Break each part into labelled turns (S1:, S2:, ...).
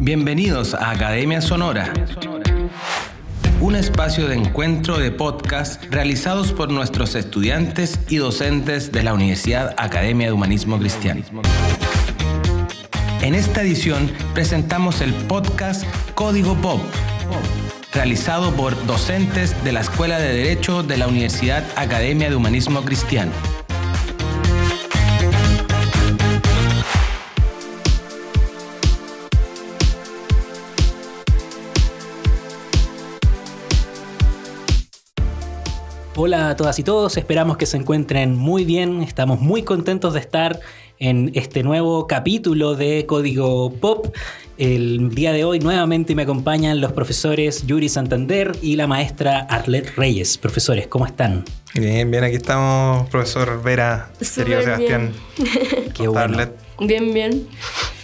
S1: Bienvenidos a Academia Sonora, un espacio de encuentro de podcast realizados por nuestros estudiantes y docentes de la Universidad Academia de Humanismo Cristiano. En esta edición presentamos el podcast Código Pop, realizado por docentes de la Escuela de Derecho de la Universidad Academia de Humanismo Cristiano.
S2: Hola a todas y todos, esperamos que se encuentren muy bien, estamos muy contentos de estar en este nuevo capítulo de Código Pop. El día de hoy nuevamente me acompañan los profesores Yuri Santander y la maestra Arlet Reyes. Profesores, ¿cómo están?
S3: Bien, aquí estamos, profesor Vera, querido Sebastián.
S2: Qué bueno.
S3: Arlet.
S4: Bien.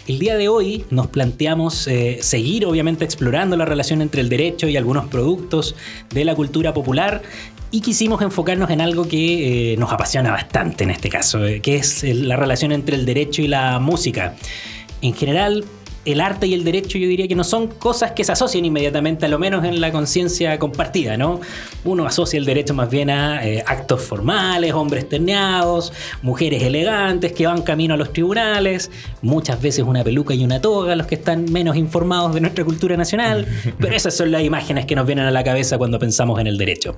S2: El día de hoy nos planteamos seguir obviamente explorando la relación entre el derecho y algunos productos de la cultura popular y quisimos enfocarnos en algo que nos apasiona bastante en este caso, que es la relación entre el derecho y la música. En general, el arte y el derecho yo diría que no son cosas que se asocian inmediatamente, a lo menos en la conciencia compartida, ¿no? Uno asocia el derecho más bien a actos formales, hombres terneados, mujeres elegantes que van camino a los tribunales, muchas veces una peluca y una toga, los que están menos informados de nuestra cultura nacional, pero esas son las imágenes que nos vienen a la cabeza cuando pensamos en el derecho.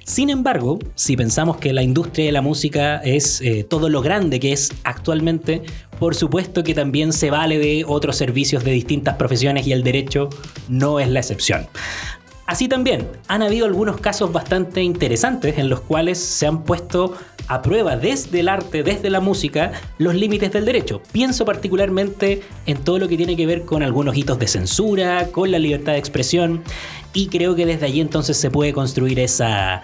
S2: Sin embargo, si pensamos que la industria de la música es todo lo grande que es actualmente, por supuesto que también se vale de otros servicios de distintas profesiones y el derecho no es la excepción. Así también han habido algunos casos bastante interesantes en los cuales se han puesto a prueba desde el arte, desde la música, los límites del derecho. Pienso particularmente en todo lo que tiene que ver con algunos hitos de censura, con la libertad de expresión, y creo que desde allí entonces se puede construir esa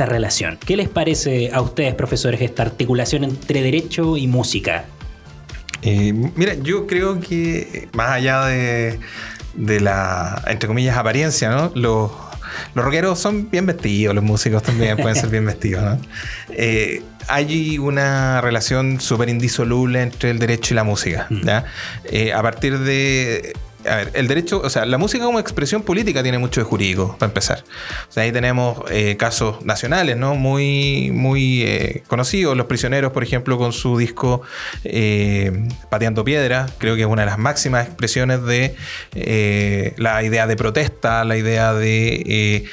S2: relación. ¿Qué les parece a ustedes, profesores, esta articulación entre derecho y música?
S3: Mira, yo creo que más allá de la, entre comillas, apariencia, ¿no? Los rockeros son bien vestidos, los músicos también pueden ser bien vestidos, ¿no? Hay una relación súper indisoluble entre el derecho y la música, ¿ya? A partir de... A ver, el derecho, o sea, la música como expresión política tiene mucho de jurídico, para empezar. O sea, ahí tenemos casos nacionales, ¿no? Muy conocidos. Los Prisioneros, por ejemplo, con su disco Pateando Piedra, creo que es una de las máximas expresiones de la idea de protesta, la idea de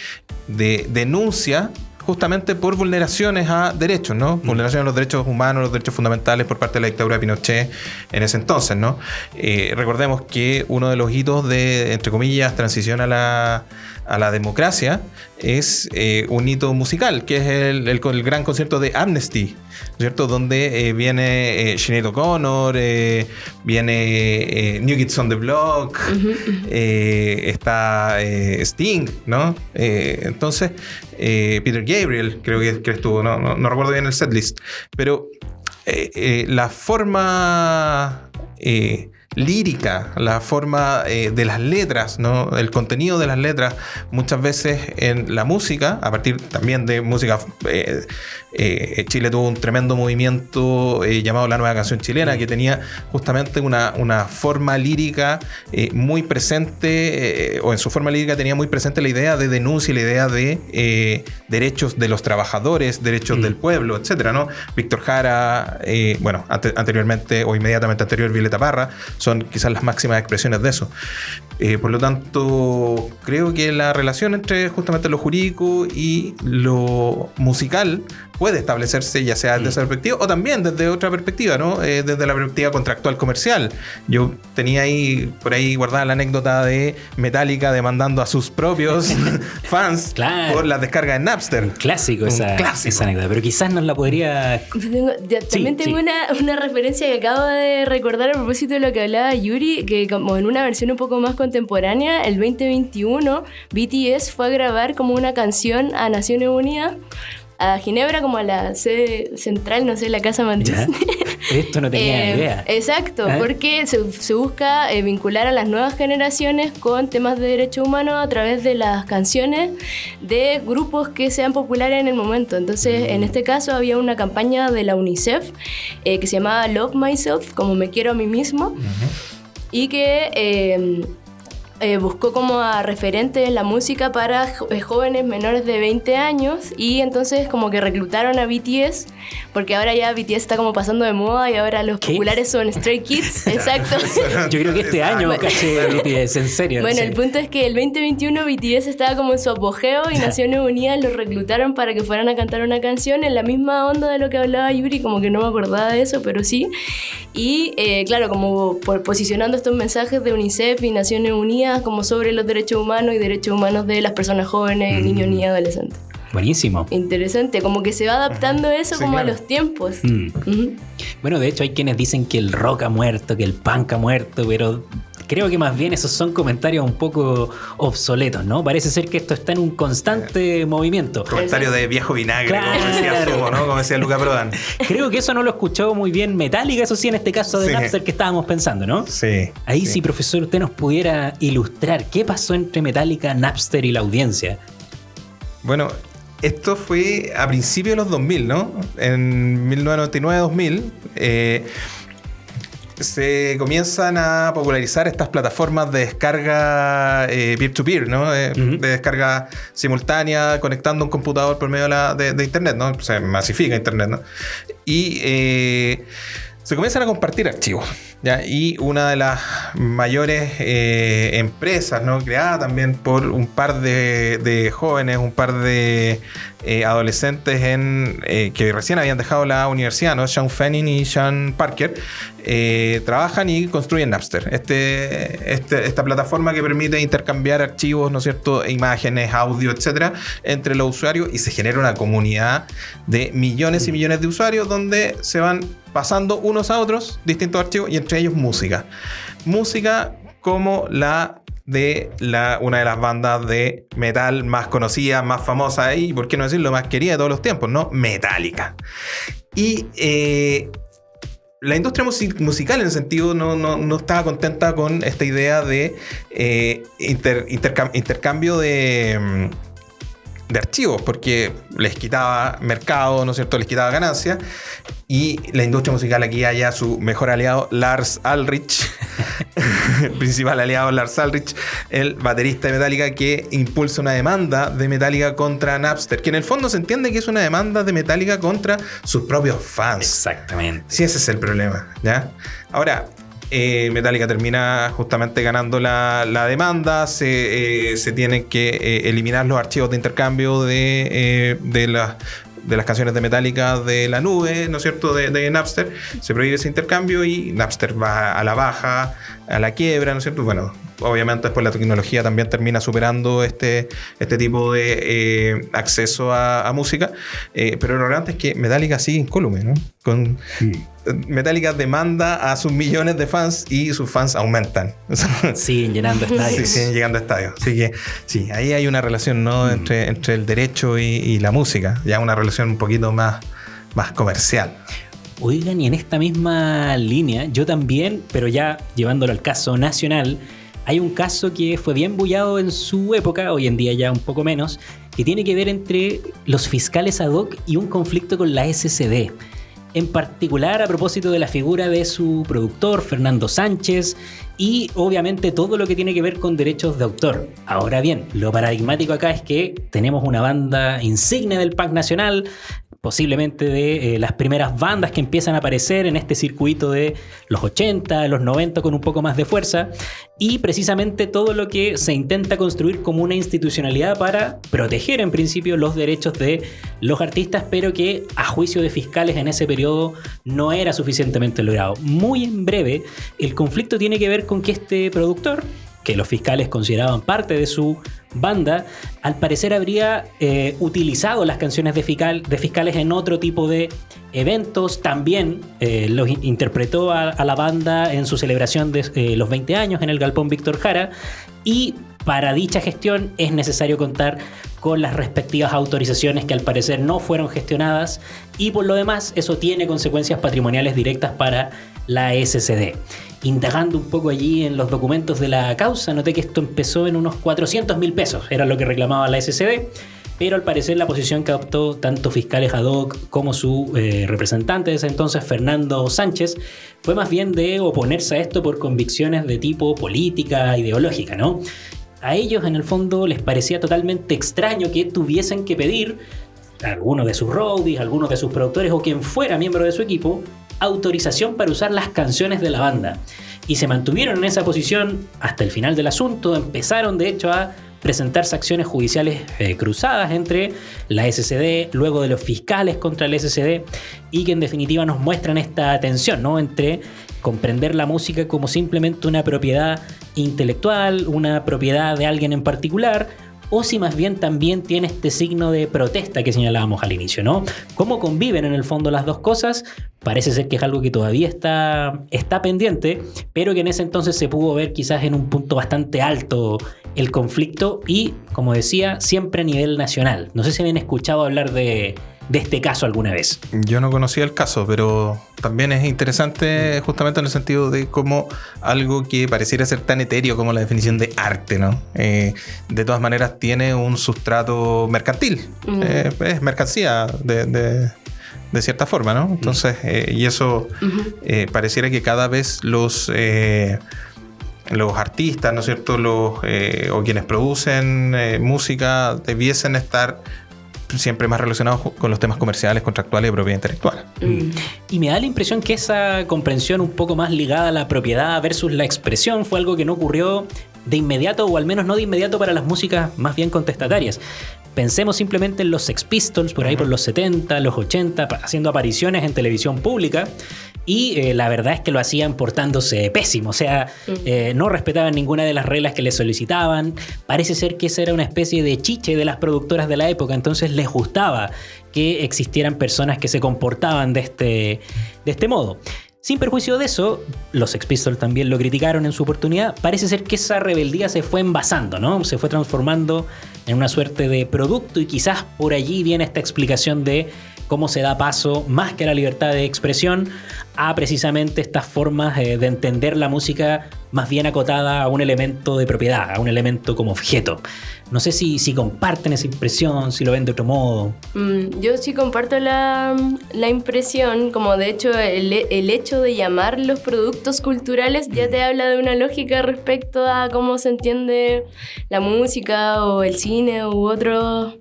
S3: denuncia, justamente por vulneraciones a derechos, ¿no? Vulneraciones a los derechos humanos, los derechos fundamentales por parte de la dictadura de Pinochet en ese entonces, ¿no? Recordemos que uno de los hitos de, entre comillas, transición a la democracia es un hito musical, que es el gran concierto de Amnesty, ¿cierto? Donde viene Sinead O'Connor, viene New Kids on the Block, está Sting, ¿no? Entonces, Peter Gabriel, creo que estuvo, no recuerdo bien el setlist, pero la forma lírica, la forma de las letras, ¿no? El contenido de las letras, muchas veces en la música, a partir también de música, Chile tuvo un tremendo movimiento llamado La Nueva Canción Chilena, que tenía justamente una forma lírica muy presente, o en su forma lírica tenía muy presente la idea de denuncia y la idea de derechos de los trabajadores, derechos del pueblo, etcétera, ¿no? Víctor Jara, anteriormente o inmediatamente anterior Violeta Parra, son quizás las máximas expresiones de eso. Por lo tanto, creo que la relación entre justamente lo jurídico y lo musical puede establecerse ya sea desde esa perspectiva o también desde otra perspectiva, ¿no? Desde la perspectiva contractual comercial. Yo tenía por ahí guardada la anécdota de Metallica demandando a sus propios fans por las descargas en Napster.
S2: Clásico esa anécdota, pero quizás nos la podría...
S4: Tengo una referencia que acabo de recordar a propósito de lo que hablaba Yuri, que como en una versión un poco más contemporánea, el 2021 BTS fue a grabar como una canción a Naciones Unidas, a Ginebra, como a la sede central, no sé, la casa matriz.
S2: Esto no tenía idea.
S4: Exacto, porque se busca vincular a las nuevas generaciones con temas de derechos humanos a través de las canciones de grupos que sean populares en el momento. Entonces, en este caso había una campaña de la UNICEF que se llamaba Love Myself, como me quiero a mí mismo. Y que buscó como a referentes en la música para jóvenes menores de 20 años y entonces como que reclutaron a BTS, porque ahora ya BTS está como pasando de moda y ahora los populares son Stray Kids. Exacto.
S2: Yo creo que este año caché BTS, en serio.
S4: Bueno,
S2: sí.
S4: El punto es que el 2021 BTS estaba como en su apogeo y Naciones Unidas los reclutaron para que fueran a cantar una canción en la misma onda de lo que hablaba Yuri, como que no me acordaba de eso, pero sí. Y claro, como posicionando estos mensajes de UNICEF y Naciones Unidas como sobre los derechos humanos y derechos humanos de las personas jóvenes, niños, niñas y adolescentes.
S2: Buenísimo.
S4: Interesante, como que se va adaptando eso
S3: Sí,
S4: como
S3: claro.
S4: a los tiempos.
S2: Bueno, de hecho hay quienes dicen que el rock ha muerto, que el punk ha muerto, pero creo que más bien esos son comentarios un poco obsoletos, ¿no? Parece ser que esto está en un constante movimiento.
S3: Comentario de viejo vinagre,
S2: Claro.
S3: como decía Sumo, ¿no? Como decía Luca Prodan.
S2: Creo que eso no lo escuchó muy bien Metallica, eso sí, en este caso de
S3: Sí.
S2: Napster que estábamos pensando, ¿no?
S3: Sí.
S2: Ahí sí, profesor, usted nos pudiera ilustrar qué pasó entre Metallica, Napster y la audiencia.
S3: Bueno, esto fue a principios de los 2000, ¿no? En 1999-2000 se comienzan a popularizar estas plataformas de descarga peer-to-peer, ¿no? De descarga simultánea, conectando un computador por medio de Internet, ¿no? Se masifica Internet, ¿no? Y se comienzan a compartir archivos, ¿ya? Y una de las mayores empresas, ¿no? Creada también por un par de jóvenes, un par de adolescentes que recién habían dejado la universidad, ¿no? Sean Fanning y Sean Parker, trabajan y construyen Napster. Esta plataforma que permite intercambiar archivos, ¿no es cierto? Imágenes, audio, etcétera, entre los usuarios, y se genera una comunidad de millones y millones de usuarios donde se van pasando unos a otros distintos archivos y entre ellos música. Música como la de una de las bandas de metal más conocidas, más famosas y, por qué no decirlo, más querida de todos los tiempos, ¿no? Metallica. Y la industria musical en el sentido no estaba contenta con esta idea de intercambio de archivos, porque les quitaba mercado, ¿no es cierto? Les quitaba ganancia, y la industria musical aquí haya su mejor aliado, Lars Ulrich, el principal aliado Lars Ulrich, el baterista de Metallica, que impulsa una demanda de Metallica contra Napster, que en el fondo se entiende que es una demanda de Metallica contra sus propios fans.
S2: Exactamente.
S3: Sí, ese es el problema, ¿ya? Ahora, Metallica termina justamente ganando la demanda, se tienen que eliminar los archivos de intercambio de las canciones de Metallica de la nube, ¿no es cierto?, de Napster. Se prohíbe ese intercambio y Napster va a la baja, a la quiebra, ¿no es cierto? Bueno, obviamente después la tecnología también termina superando este tipo de acceso a música, pero lo relevante es que Metallica sigue incólume, ¿no? Metallica demanda a sus millones de fans y sus fans aumentan.
S2: Siguen llenando estadios.
S3: Sí, siguen llegando a estadios. Así que sí, ahí hay una relación, ¿no? entre el derecho y la música. Ya una relación un poquito más comercial.
S2: Oigan, y en esta misma línea, yo también, pero ya llevándolo al caso nacional, hay un caso que fue bien bullado en su época, hoy en día ya un poco menos, que tiene que ver entre los fiscales ad hoc y un conflicto con la SCD. En particular a propósito de la figura de su productor, Fernando Sánchez, y obviamente todo lo que tiene que ver con derechos de autor. Ahora bien, lo paradigmático acá es que tenemos una banda insignia del punk nacional, posiblemente de las primeras bandas que empiezan a aparecer en este circuito de los 80, los 90 con un poco más de fuerza, y precisamente todo lo que se intenta construir como una institucionalidad para proteger en principio los derechos de los artistas, pero que a juicio de fiscales en ese periodo no era suficientemente logrado. Muy en breve, el conflicto tiene que ver con que este productor, que los fiscales consideraban parte de su banda, al parecer habría utilizado las canciones de fiscales en otro tipo de eventos. También los interpretó a la banda en su celebración de los 20 años en el Galpón Víctor Jara, y para dicha gestión es necesario contar con las respectivas autorizaciones que al parecer no fueron gestionadas, y por lo demás eso tiene consecuencias patrimoniales directas para la SCD. Indagando un poco allí en los documentos de la causa, noté que esto empezó en unos 400.000 pesos, era lo que reclamaba la SCD. pero al parecer la posición que adoptó tanto fiscales ad hoc como su representante de ese entonces, Fernando Sánchez, fue más bien de oponerse a esto por convicciones de tipo política, ideológica, ¿no? A ellos, en el fondo, les parecía totalmente extraño que tuviesen que pedir a algunos de sus roadies, a algunos de sus productores o quien fuera miembro de su equipo, autorización para usar las canciones de la banda. Y se mantuvieron en esa posición hasta el final del asunto. Empezaron, de hecho, a presentarse acciones judiciales cruzadas entre la SCD, luego de los fiscales contra el SCD, y que en definitiva nos muestran esta tensión, ¿no?, entre comprender la música como simplemente una propiedad intelectual, una propiedad de alguien en particular, o si más bien también tiene este signo de protesta que señalábamos al inicio, ¿no? ¿Cómo conviven en el fondo las dos cosas? Parece ser que es algo que todavía está pendiente, pero que en ese entonces se pudo ver quizás en un punto bastante alto el conflicto y, como decía, siempre a nivel nacional. No sé si habían escuchado hablar de este caso alguna vez.
S3: Yo no conocía el caso, pero también es interesante justamente en el sentido de cómo algo que pareciera ser tan etéreo como la definición de arte, ¿no? De todas maneras tiene un sustrato mercantil. Es mercancía de cierta forma, ¿no? Entonces, y eso pareciera que cada vez los artistas, ¿no es cierto?, o quienes producen música debiesen estar siempre más relacionados con los temas comerciales, contractuales y propiedad intelectual.
S2: Y me da la impresión que esa comprensión un poco más ligada a la propiedad versus la expresión fue algo que no ocurrió de inmediato, o al menos no de inmediato para las músicas más bien contestatarias. Pensemos simplemente en los Sex Pistols, por ahí por los 70, los 80, haciendo apariciones en televisión pública. Y la verdad es que lo hacían portándose pésimo, o sea, no respetaban ninguna de las reglas que les solicitaban. Parece ser que esa era una especie de chiche de las productoras de la época, entonces les gustaba que existieran personas que se comportaban de este modo. Sin perjuicio de eso, los Sex Pistols también lo criticaron en su oportunidad. Parece ser que esa rebeldía se fue envasando, ¿no? Se fue transformando en una suerte de producto y quizás por allí viene esta explicación de cómo se da paso, más que a la libertad de expresión, a precisamente estas formas de entender la música más bien acotada a un elemento de propiedad, a un elemento como objeto. No sé si comparten esa impresión, si lo ven de otro modo.
S4: Yo sí comparto la impresión, como de hecho el hecho de llamar los productos culturales ya te habla de una lógica respecto a cómo se entiende la música o el cine u otros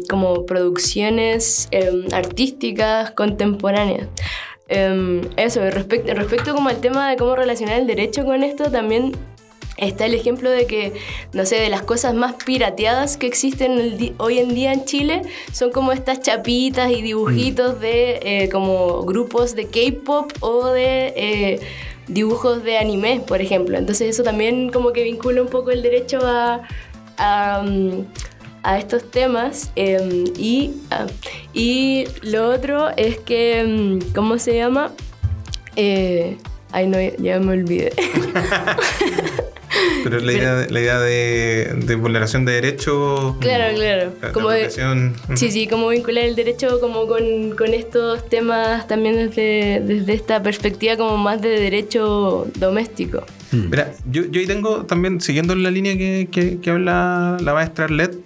S4: como producciones artísticas contemporáneas. Eso, respecto como al tema de cómo relacionar el derecho con esto, también está el ejemplo de que, no sé, de las cosas más pirateadas que existen hoy en día en Chile son como estas chapitas y dibujitos de como grupos de K-pop o de dibujos de anime, por ejemplo. Entonces eso también como que vincula un poco el derecho a estos temas. Y lo otro es que, ¿cómo se llama? Ay, no, ya me olvidé.
S3: Pero la idea de vulneración de derechos.
S4: Claro. Como sí, como vincular el derecho como con estos temas también desde esta perspectiva como más de derecho doméstico.
S3: Mira, yo ahí tengo también, siguiendo la línea que habla la maestra Arlet,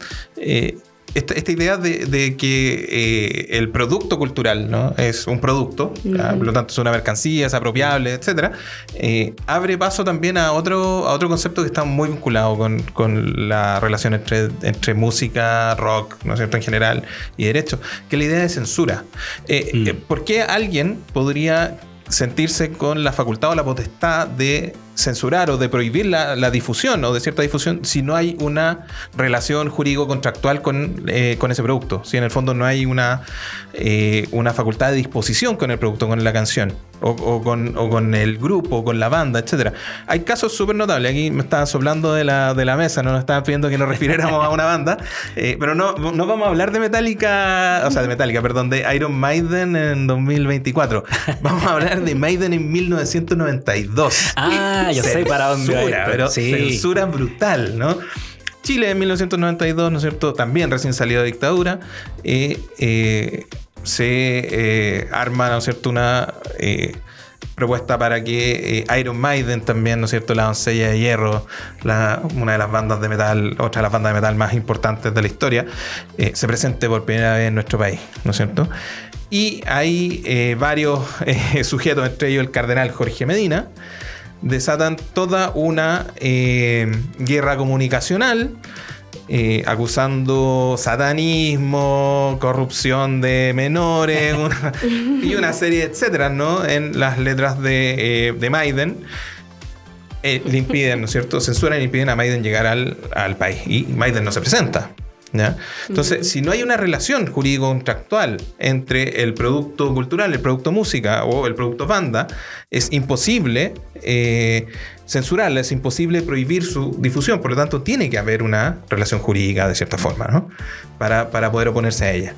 S3: esta idea de que el producto cultural, ¿no?, es un producto, por lo tanto es una mercancía, es apropiable, etc. Abre paso también a otro concepto que está muy vinculado con la relación entre música, rock, ¿no es cierto?, en general, y derecho, que es la idea de censura. ¿Por qué alguien podría sentirse con la facultad o la potestad de censurar o de prohibir la difusión o de cierta difusión si no hay una relación jurídico-contractual con ese producto? Si en el fondo no hay una facultad de disposición con el producto, con la canción o con el grupo, con la banda, etc. Hay casos súper notables. Aquí me estaban soplando de la mesa, no nos estaban pidiendo que nos refiriéramos a una banda, pero no vamos a hablar de de Iron Maiden en 2024. Vamos a hablar de Maiden en 1992.
S2: Yo sé para dónde
S3: censura, pero censura brutal, ¿no? Chile en 1992, ¿no es cierto?, también recién salido de dictadura, se arma, ¿no es cierto?, propuesta para que Iron Maiden también, ¿no es cierto?, la Doncella de Hierro, una de las bandas de metal, otra de las bandas de metal más importantes de la historia, se presente por primera vez en nuestro país, ¿no es cierto? Y hay varios sujetos, entre ellos el cardenal Jorge Medina, desatan toda una guerra comunicacional, acusando satanismo, corrupción de menores y una serie de etcétera, ¿no? En las letras de Maiden. Le impiden, ¿no es cierto? Censuran y impiden a Maiden llegar al país. Y Maiden no se presenta, ¿ya? Entonces, si no hay una relación jurídico-contractual entre el producto cultural, el producto música o el producto banda, es imposible censurarla, es imposible prohibir su difusión. Por lo tanto, tiene que haber una relación jurídica de cierta forma, ¿no? Para poder oponerse a ella.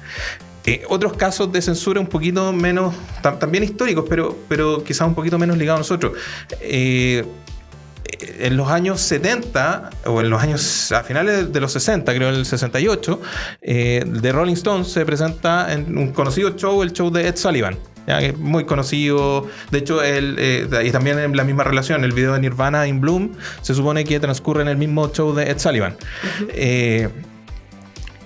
S3: Otros casos de censura un poquito menos, también históricos, pero quizás un poquito menos ligados a nosotros. En los años 70, o en los años a finales de los 60, creo en el 68, The Rolling Stones se presenta en un conocido show, el show de Ed Sullivan, ¿ya? Que es muy conocido. De hecho, y también en la misma relación, el video de Nirvana, In Bloom, se supone que transcurre en el mismo show de Ed Sullivan.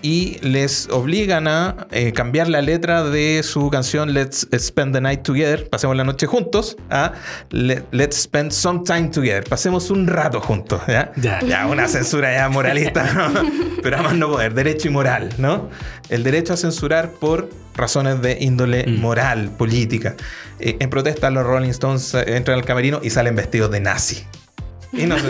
S3: Y les obligan a cambiar la letra de su canción Let's Spend the Night Together, pasemos la noche juntos, a Let's Spend Some Time Together, pasemos un rato juntos, ¿ya? Ya una censura ya moralista, ¿no? Pero además no poder, derecho y moral, ¿no? El derecho a censurar por razones de índole moral, política. En protesta, los Rolling Stones entran al camerino y salen vestidos de nazi. Y no sé.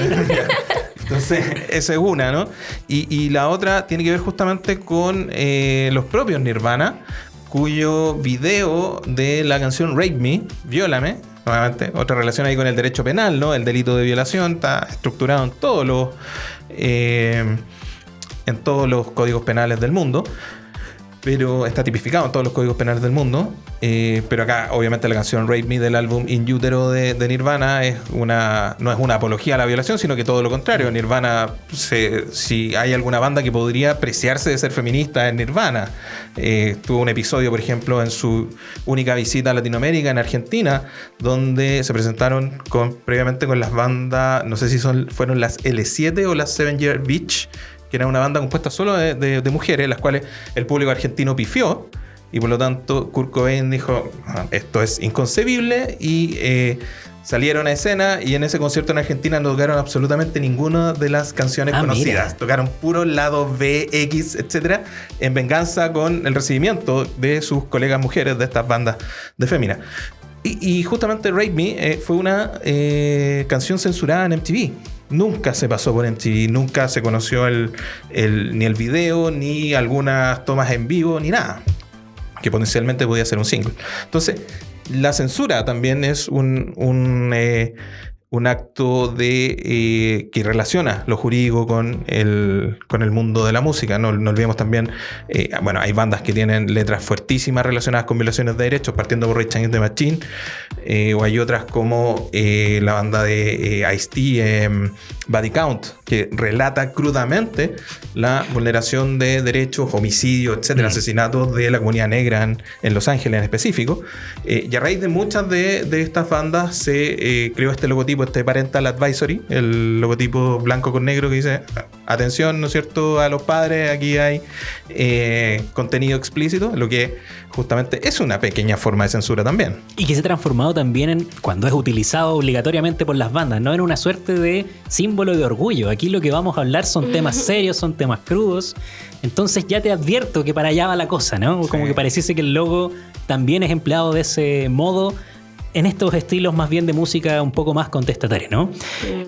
S3: Entonces, esa es una, ¿no? Y la otra tiene que ver justamente con los propios Nirvana, cuyo video de la canción Rape Me, Viólame, nuevamente, otra relación ahí con el derecho penal, ¿no? El delito de violación está estructurado en todos los códigos penales del mundo, pero está tipificado en todos los códigos penales del mundo. Pero acá, obviamente, la canción Rape Me del álbum In Utero de Nirvana no es una apología a la violación, sino que todo lo contrario. Nirvana, si hay alguna banda que podría preciarse de ser feminista, es Nirvana. Tuvo un episodio, por ejemplo, en su única visita a Latinoamérica, en Argentina, donde se presentaron previamente con las bandas, no sé si fueron las L7 o las Seven Year Beach, que era una banda compuesta solo de mujeres, las cuales el público argentino pifió, y por lo tanto Kurt Cobain dijo, esto es inconcebible, y salieron a escena, y en ese concierto en Argentina no tocaron absolutamente ninguna de las canciones conocidas. Mira. Tocaron puro lado B, X, etcétera, en venganza con el recibimiento de sus colegas mujeres de estas bandas de fémina. Y justamente Rape Me fue una canción censurada en MTV. Nunca se pasó por MTV, nunca se conoció ni el video, ni algunas tomas en vivo, ni nada, que potencialmente podía ser un single. Entonces, la censura también es un acto que relaciona lo jurídico con el mundo de la música. No olvidemos también, hay bandas que tienen letras fuertísimas relacionadas con violaciones de derechos, partiendo por Rage Against the Machine, o hay otras como la banda de Ice-T, Body Count, que relata crudamente la vulneración de derechos, homicidios, etcétera, asesinatos de la comunidad negra en Los Ángeles en específico. Y a raíz de muchas de estas bandas se creó este logotipo, este Parental Advisory, el logotipo blanco con negro que dice atención, ¿no es cierto?, a los padres, aquí hay contenido explícito, lo que justamente es una pequeña forma de censura también. Y
S2: que se ha transformado también cuando es utilizado obligatoriamente por las bandas, ¿no? En una suerte de símbolo de orgullo. Aquí lo que vamos a hablar son temas serios, son temas crudos. Entonces ya te advierto que para allá va la cosa, ¿no? Como que pareciese que el logo también es empleado de ese modo en estos estilos más bien de música un poco más contestataria, ¿no?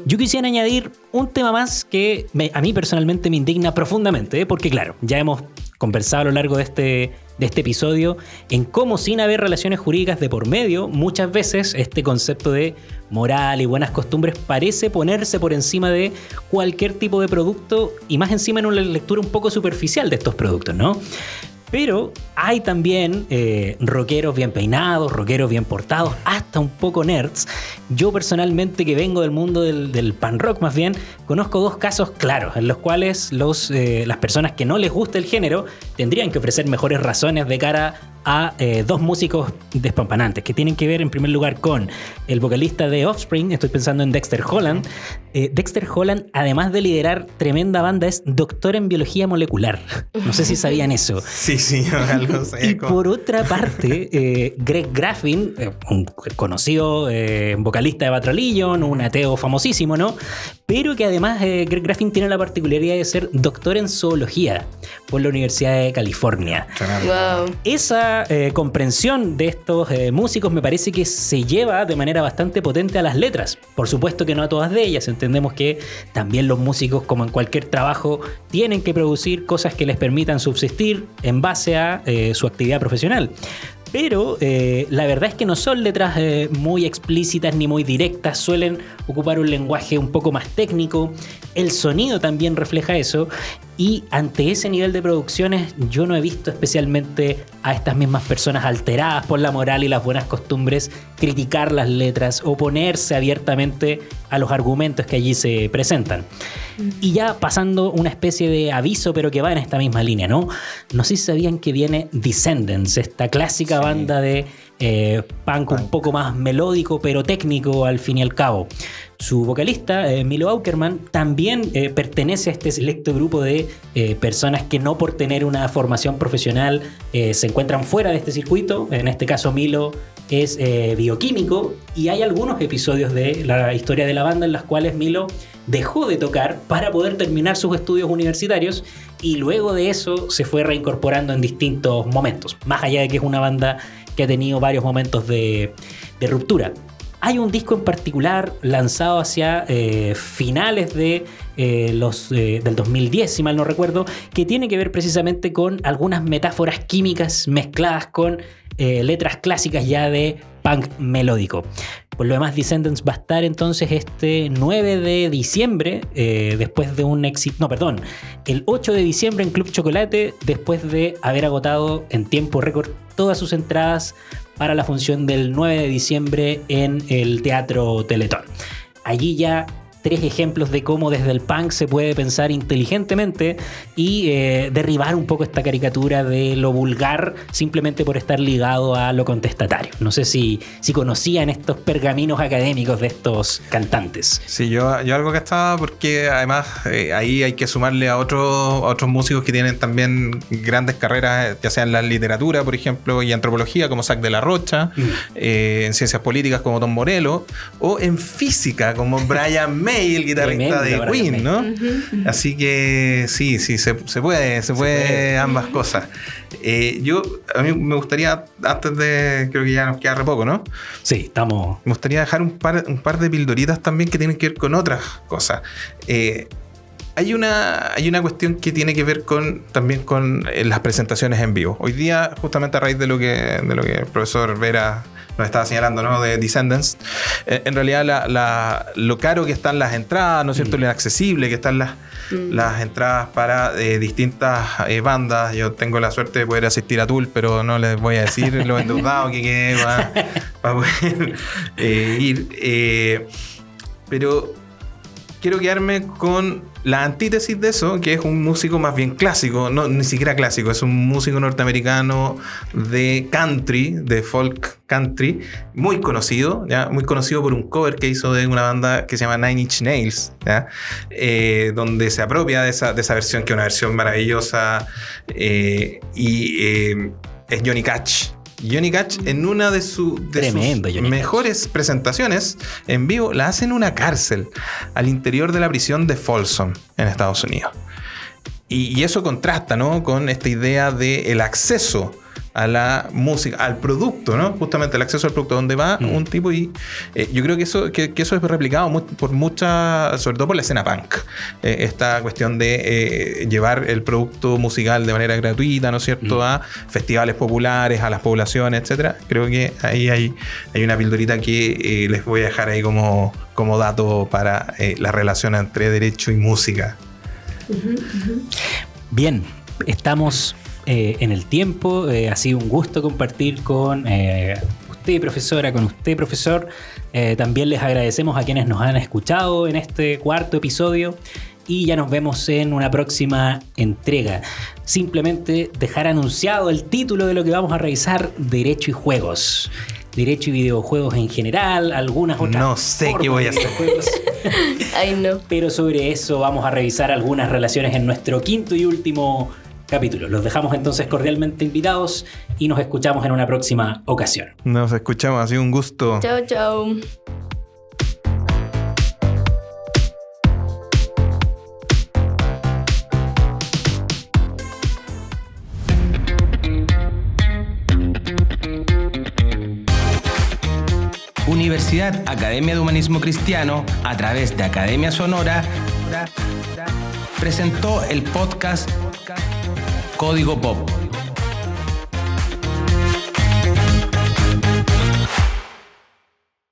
S2: Yo quisiera añadir un tema más que a mí personalmente me indigna profundamente, ¿eh? Porque claro, ya hemos conversado a lo largo de este episodio en cómo, sin haber relaciones jurídicas de por medio, muchas veces este concepto de moral y buenas costumbres parece ponerse por encima de cualquier tipo de producto, y más encima en una lectura un poco superficial de estos productos, ¿no? Pero hay también rockeros bien peinados, rockeros bien portados, hasta un poco nerds. Yo personalmente, que vengo del mundo del punk rock más bien, conozco dos casos claros en los cuales las personas que no les gusta el género tendrían que ofrecer mejores razones de cara a dos músicos despampanantes que tienen que ver en primer lugar con el vocalista de Offspring. Estoy pensando en Dexter Holland. Dexter Holland, además de liderar tremenda banda, es doctor en biología molecular. No sé si sabían eso.
S3: Sí, algo sé.
S2: Y por otra parte, Greg Graffin, un conocido vocalista de Bad Religion, un ateo famosísimo, ¿no? Pero que además Greg Graffin tiene la particularidad de ser doctor en zoología por la Universidad de California.
S4: Wow.
S2: Esa comprensión de estos músicos me parece que se lleva de manera bastante potente a las letras. Por supuesto que no a todas de ellas. Entendemos que también los músicos, como en cualquier trabajo, tienen que producir cosas que les permitan subsistir en base a su actividad profesional. Pero la verdad es que no son letras muy explícitas ni muy directas, suelen ocupar un lenguaje un poco más técnico. El sonido también refleja eso. Y ante ese nivel de producciones yo no he visto especialmente a estas mismas personas alteradas por la moral y las buenas costumbres criticar las letras, oponerse abiertamente a los argumentos que allí se presentan. Y ya pasando una especie de aviso, pero que va en esta misma línea, ¿no? No sé si sabían que viene Descendants, esta clásica banda de punk un poco más melódico pero técnico al fin y al cabo. Su vocalista, Milo Aukerman, también pertenece a este selecto grupo de personas que no por tener una formación profesional se encuentran fuera de este circuito. En este caso Milo es bioquímico y hay algunos episodios de la historia de la banda en las cuales Milo dejó de tocar para poder terminar sus estudios universitarios y luego de eso se fue reincorporando en distintos momentos, más allá de que es una banda que ha tenido varios momentos de ruptura. Hay un disco en particular lanzado hacia finales de del 2010, si mal no recuerdo, que tiene que ver precisamente con algunas metáforas químicas mezcladas con letras clásicas ya de punk melódico. Por lo demás, Descendants va a estar entonces este 9 de diciembre, después de un éxito... No, perdón, el 8 de diciembre en Club Chocolate, después de haber agotado en tiempo récord todas sus entradas para la función del 9 de diciembre en el Teatro Teletón. Allí ya 3 ejemplos de cómo desde el punk se puede pensar inteligentemente y derribar un poco esta caricatura de lo vulgar simplemente por estar ligado a lo contestatario. No sé si conocían estos pergaminos académicos de estos cantantes.
S3: Sí, yo algo que estaba, porque además ahí hay que sumarle a otros músicos que tienen también grandes carreras, ya sea en la literatura, por ejemplo, y antropología, como Zach de la Rocha, en ciencias políticas como Tom Morello, o en física como Brian May, el guitarrista de Queen, ¿no? Así que sí, se puede ambas cosas. A mí me gustaría, antes de, creo que ya nos queda re poco, ¿no?
S2: Sí, estamos...
S3: Me gustaría dejar un par de pildoritas también que tienen que ver con otras cosas. Hay una cuestión que tiene que ver también con las presentaciones en vivo. Hoy día, justamente a raíz de lo que el profesor Vera nos estaba señalando, ¿no? De Descendants, en realidad lo caro que están las entradas, ¿no es cierto? Lo inaccesible que están las entradas para distintas bandas. Yo tengo la suerte de poder asistir a Tool, pero no les voy a decir lo endeudado que quedé para poder ir. Pero quiero quedarme con la antítesis de eso, que es un músico más bien clásico, no, ni siquiera clásico, es un músico norteamericano de country, de folk country, muy conocido por un cover que hizo de una banda que se llama Nine Inch Nails, ¿ya? Donde se apropia de esa versión, que es una versión maravillosa, es Johnny Cash. Johnny Cash, en una de sus mejores presentaciones en vivo, la hace en una cárcel al interior de la prisión de Folsom en Estados Unidos. Y eso contrasta, ¿no? Con esta idea del acceso a la música, al producto, ¿no? Justamente el acceso al producto, donde va un tipo y yo creo que eso es replicado por muchas, sobre todo por la escena punk. Esta cuestión de llevar el producto musical de manera gratuita, ¿no es cierto? A festivales populares, a las poblaciones, etcétera. Creo que ahí hay una pildorita que les voy a dejar ahí como dato para la relación entre derecho y música.
S2: Bien, estamos en el tiempo. Ha sido un gusto compartir con usted, profesora, con usted, profesor. También les agradecemos a quienes nos han escuchado en este 4º episodio y ya nos vemos en una próxima entrega. Simplemente dejar anunciado el título de lo que vamos a revisar: Derecho y Juegos. Derecho y videojuegos en general, algunas otras.
S3: No sé qué voy a hacer.
S4: Ay, no.
S2: Pero sobre eso vamos a revisar algunas relaciones en nuestro quinto y último capítulo. Los dejamos entonces cordialmente invitados y nos escuchamos en una próxima ocasión.
S3: Nos escuchamos, ha sido un gusto.
S4: Chao, chao.
S1: Universidad Academia de Humanismo Cristiano, a través de Academia Sonora, presentó el podcast Código Pop.